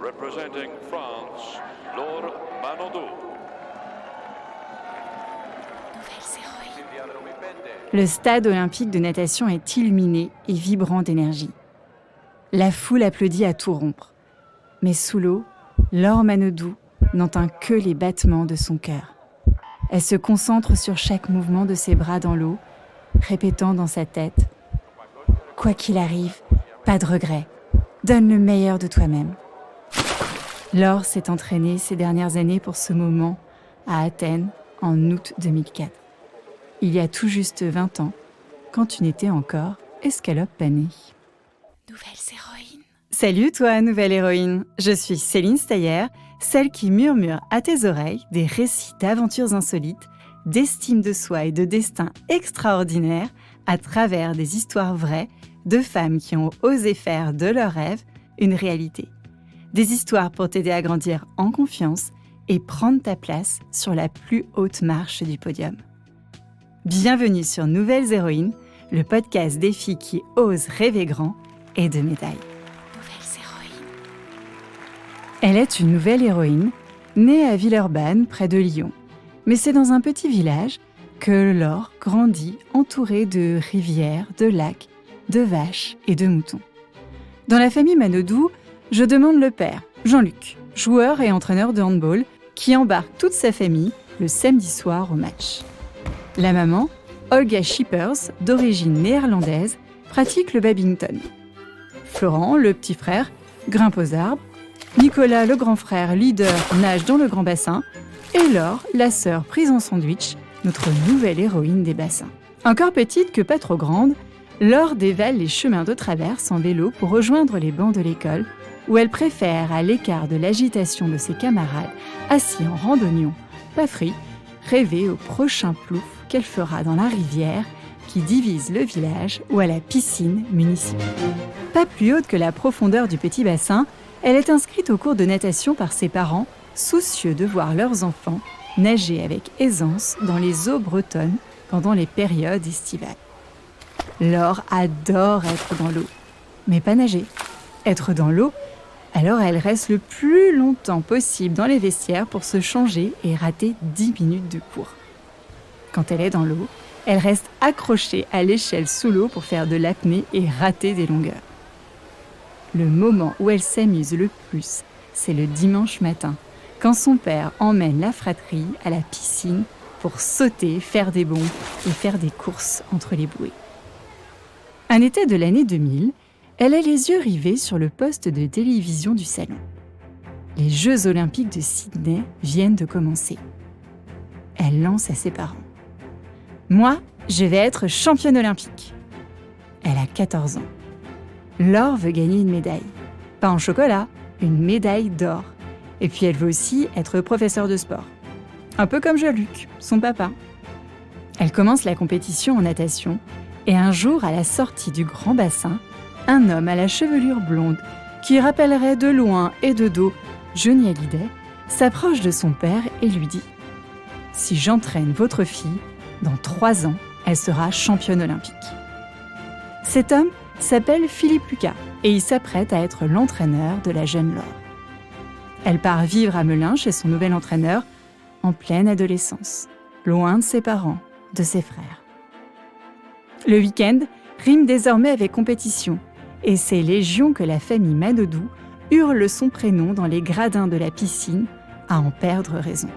Representing France, Laure Manodou. Le stade olympique de natation est illuminé et vibrant d'énergie. La foule applaudit à tout rompre. Mais sous l'eau, Laure Manodou n'entend que les battements de son cœur. Elle se concentre sur chaque mouvement de ses bras dans l'eau, répétant dans sa tête « Quoi qu'il arrive, pas de regret. Donne le meilleur de toi-même. » Laure s'est entraînée ces dernières années pour ce moment à Athènes en août 2004. Il y a tout juste 20 ans, quand tu n'étais encore escalope panée. Nouvelles héroïnes. Salut toi, nouvelle héroïne. Je suis Céline Stayer, celle qui murmure à tes oreilles des récits d'aventures insolites, d'estime de soi et de destin extraordinaires à travers des histoires vraies de femmes qui ont osé faire de leurs rêves une réalité. Des histoires pour t'aider à grandir en confiance et prendre ta place sur la plus haute marche du podium. Bienvenue sur Nouvelles Héroïnes, le podcast des filles qui osent rêver grand et de médailles. Nouvelles Héroïnes. Elle est une nouvelle héroïne, née à Villeurbanne, près de Lyon. Mais c'est dans un petit village que Laure grandit entourée de rivières, de lacs, de vaches et de moutons. Dans la famille Manodou, je demande le père, Jean-Luc, joueur et entraîneur de handball, qui embarque toute sa famille le samedi soir au match. La maman, Olga Schippers, d'origine néerlandaise, pratique le badminton. Florent, le petit frère, grimpe aux arbres. Nicolas, le grand frère, leader, nage dans le grand bassin. Et Laure, la sœur prise en sandwich, notre nouvelle héroïne des bassins. Encore petite que pas trop grande, Laure dévale les chemins de traverse en vélo pour rejoindre les bancs de l'école, où elle préfère, à l'écart de l'agitation de ses camarades, assis en randonnion, pas free, rêver au prochain plouf qu'elle fera dans la rivière qui divise le village ou à la piscine municipale. Pas plus haute que la profondeur du petit bassin, elle est inscrite au cours de natation par ses parents, soucieux de voir leurs enfants nager avec aisance dans les eaux bretonnes pendant les périodes estivales. Laure adore être dans l'eau, mais pas nager. Être dans l'eau, alors elle reste le plus longtemps possible dans les vestiaires pour se changer et rater 10 minutes de cours. Quand elle est dans l'eau, elle reste accrochée à l'échelle sous l'eau pour faire de l'apnée et rater des longueurs. Le moment où elle s'amuse le plus, c'est le dimanche matin, quand son père emmène la fratrie à la piscine pour sauter, faire des bonds et faire des courses entre les bouées. Un été de l'année 2000, elle a les yeux rivés sur le poste de télévision du salon. Les Jeux olympiques de Sydney viennent de commencer. Elle lance à ses parents. « Moi, je vais être championne olympique. » Elle a 14 ans. Laure veut gagner une médaille. Pas en chocolat, une médaille d'or. Et puis elle veut aussi être professeure de sport. Un peu comme Jean-Luc, son papa. Elle commence la compétition en natation et un jour, à la sortie du grand bassin, un homme à la chevelure blonde, qui rappellerait de loin et de dos Johnny Hallyday, s'approche de son père et lui dit « Si j'entraîne votre fille, dans 3 ans, elle sera championne olympique. » Cet homme s'appelle Philippe Lucas et il s'apprête à être l'entraîneur de la jeune Laure. Elle part vivre à Melun chez son nouvel entraîneur en pleine adolescence, loin de ses parents, de ses frères. Le week-end rime désormais avec compétition et c'est légion que la famille Manodou hurle son prénom dans les gradins de la piscine à en perdre raison.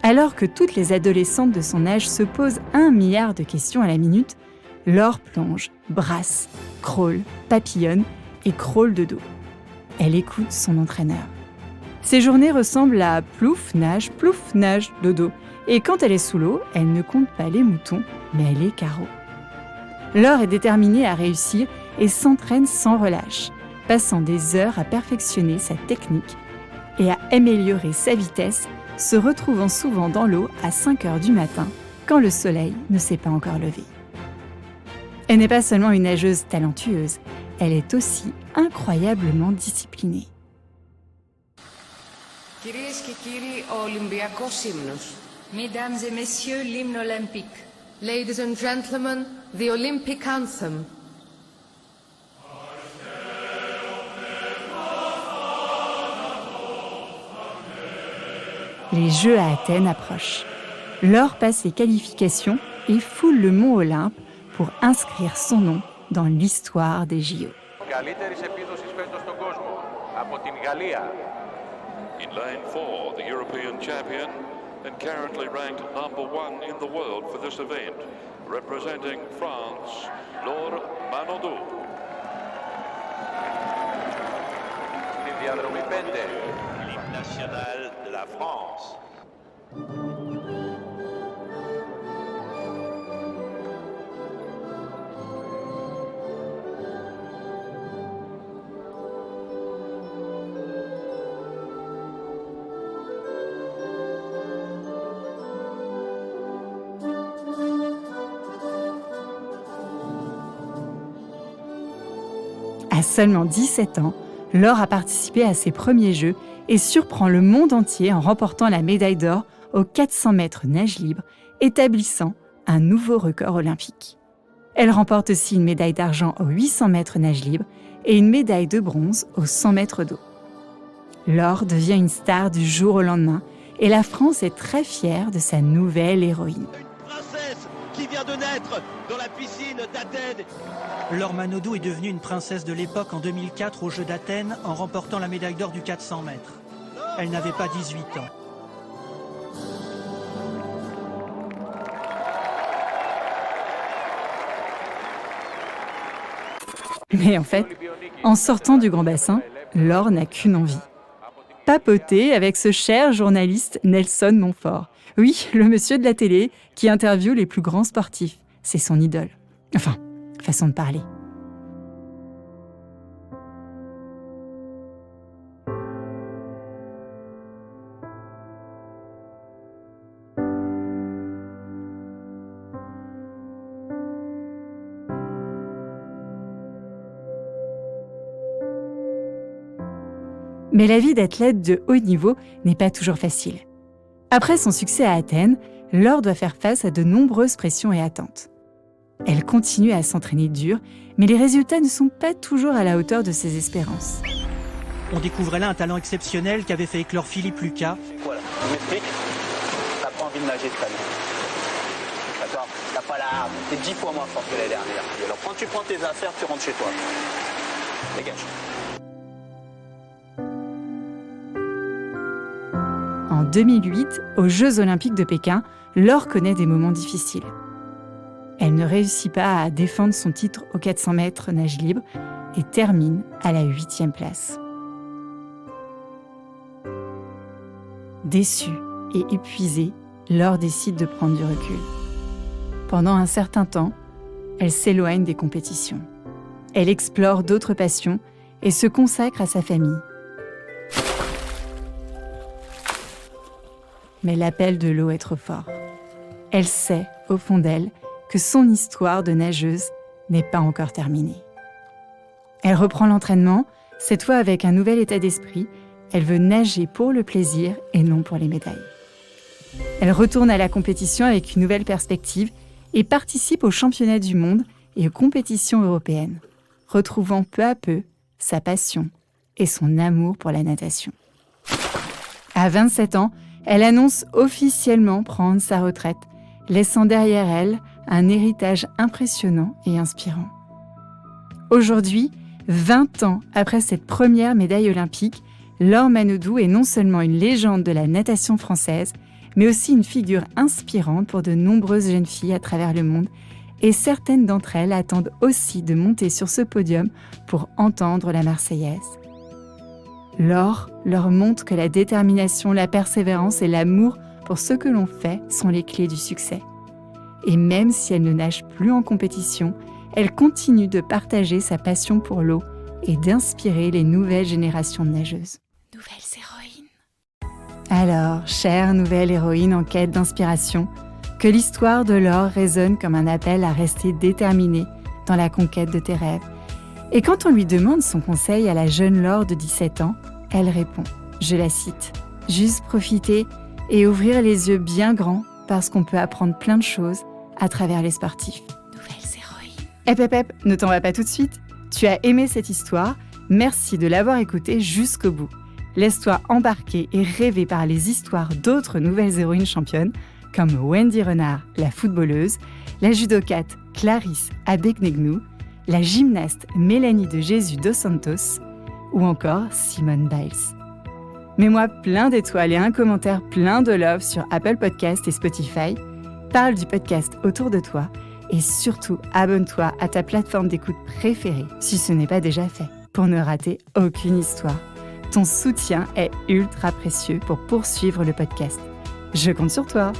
Alors que toutes les adolescentes de son âge se posent 1 milliard de questions à la minute, Laure plonge, brasse, crawl, papillonne et crawl de dos. Elle écoute son entraîneur. Ses journées ressemblent à plouf, nage, dodo. Et quand elle est sous l'eau, elle ne compte pas les moutons, mais elle est carreau. Laure est déterminée à réussir et s'entraîne sans relâche, passant des heures à perfectionner sa technique et à améliorer sa vitesse, se retrouvant souvent dans l'eau à 5 heures du matin, quand le soleil ne s'est pas encore levé. Elle n'est pas seulement une nageuse talentueuse, elle est aussi incroyablement disciplinée. Κυρίες και κύριοι, ο Ολυμπιακός ύμνος. Mesdames et messieurs, l'hymne olympique. Ladies and gentlemen, the Olympic anthem. les Jeux à Athènes approchent. Laure passe les qualifications et foule le mont Olympe pour inscrire son nom dans l'histoire des JO. Καλύτερης επίδοσης φέτος στον κόσμο. Από την Γαλλία. In lane 4, the European champion and currently ranked number 1 in the world for this event, representing France, Laure Manodou. Στην διαδρομή 5. L'hymne national de la France. À seulement 17 ans, Laure a participé à ses premiers Jeux et surprend le monde entier en remportant la médaille d'or aux 400 mètres nage libre, établissant un nouveau record olympique. Elle remporte aussi une médaille d'argent aux 800 mètres nage libre et une médaille de bronze aux 100 mètres d'eau. Laure devient une star du jour au lendemain et la France est très fière de sa nouvelle héroïne. Une princesse qui vient de naître dans la piscine d'Athènes. Laure Manodou est devenue une princesse de l'époque en 2004 aux Jeux d'Athènes en remportant la médaille d'or du 400 mètres. Elle n'avait pas 18 ans. Mais en fait, en sortant du grand bassin, Laure n'a qu'une envie. Papoter avec ce cher journaliste Nelson Montfort. Oui, le monsieur de la télé qui interviewe les plus grands sportifs. C'est son idole. Enfin, façon de parler. Mais la vie d'athlète de haut niveau n'est pas toujours facile. Après son succès à Athènes, Laure doit faire face à de nombreuses pressions et attentes. Elle continue à s'entraîner dur, mais les résultats ne sont pas toujours à la hauteur de ses espérances. On découvrait là un talent exceptionnel qu'avait fait éclore Philippe Lucas. Voilà, je m'explique. T'as pas envie de nager cette année. D'accord? T'as pas la hargne. T'es 10 fois moins fort que l'année dernière. Et alors quand tu prends tes affaires, tu rentres chez toi. Dégage. En 2008, aux Jeux Olympiques de Pékin, Laure connaît des moments difficiles. Elle ne réussit pas à défendre son titre aux 400 mètres nage libre et termine à la 8e place. Déçue et épuisée, Laure décide de prendre du recul. Pendant un certain temps, elle s'éloigne des compétitions. Elle explore d'autres passions et se consacre à sa famille. Mais l'appel de l'eau est trop fort. Elle sait, au fond d'elle, que son histoire de nageuse n'est pas encore terminée. Elle reprend l'entraînement, cette fois avec un nouvel état d'esprit. Elle veut nager pour le plaisir et non pour les médailles. Elle retourne à la compétition avec une nouvelle perspective et participe aux championnats du monde et aux compétitions européennes, retrouvant peu à peu sa passion et son amour pour la natation. À 27 ans, elle annonce officiellement prendre sa retraite, laissant derrière elle un héritage impressionnant et inspirant. Aujourd'hui, 20 ans après cette première médaille olympique, Laure Manodou est non seulement une légende de la natation française, mais aussi une figure inspirante pour de nombreuses jeunes filles à travers le monde, et certaines d'entre elles attendent aussi de monter sur ce podium pour entendre la Marseillaise. Laure leur montre que la détermination, la persévérance et l'amour pour ce que l'on fait sont les clés du succès. Et même si elle ne nage plus en compétition, elle continue de partager sa passion pour l'eau et d'inspirer les nouvelles générations de nageuses. Nouvelles héroïnes. Alors, chère nouvelle héroïne en quête d'inspiration, que l'histoire de Laure résonne comme un appel à rester déterminée dans la conquête de tes rêves. Et quand on lui demande son conseil à la jeune Laure de 17 ans, elle répond, je la cite, « Juste profiter et ouvrir les yeux bien grands parce qu'on peut apprendre plein de choses à travers les sportifs. » Nouvelles héroïnes. Hep, ne t'en vas pas tout de suite. Tu as aimé cette histoire, merci de l'avoir écoutée jusqu'au bout. Laisse-toi embarquer et rêver par les histoires d'autres nouvelles héroïnes championnes comme Wendy Renard, la footballeuse, la judokate Clarisse Abeknegnou, la gymnaste Mélanie de Jésus dos Santos ou encore Simone Biles. Mets-moi plein d'étoiles et un commentaire plein de love sur Apple Podcasts et Spotify. Parle du podcast autour de toi et surtout abonne-toi à ta plateforme d'écoute préférée si ce n'est pas déjà fait pour ne rater aucune histoire. Ton soutien est ultra précieux pour poursuivre le podcast. Je compte sur toi.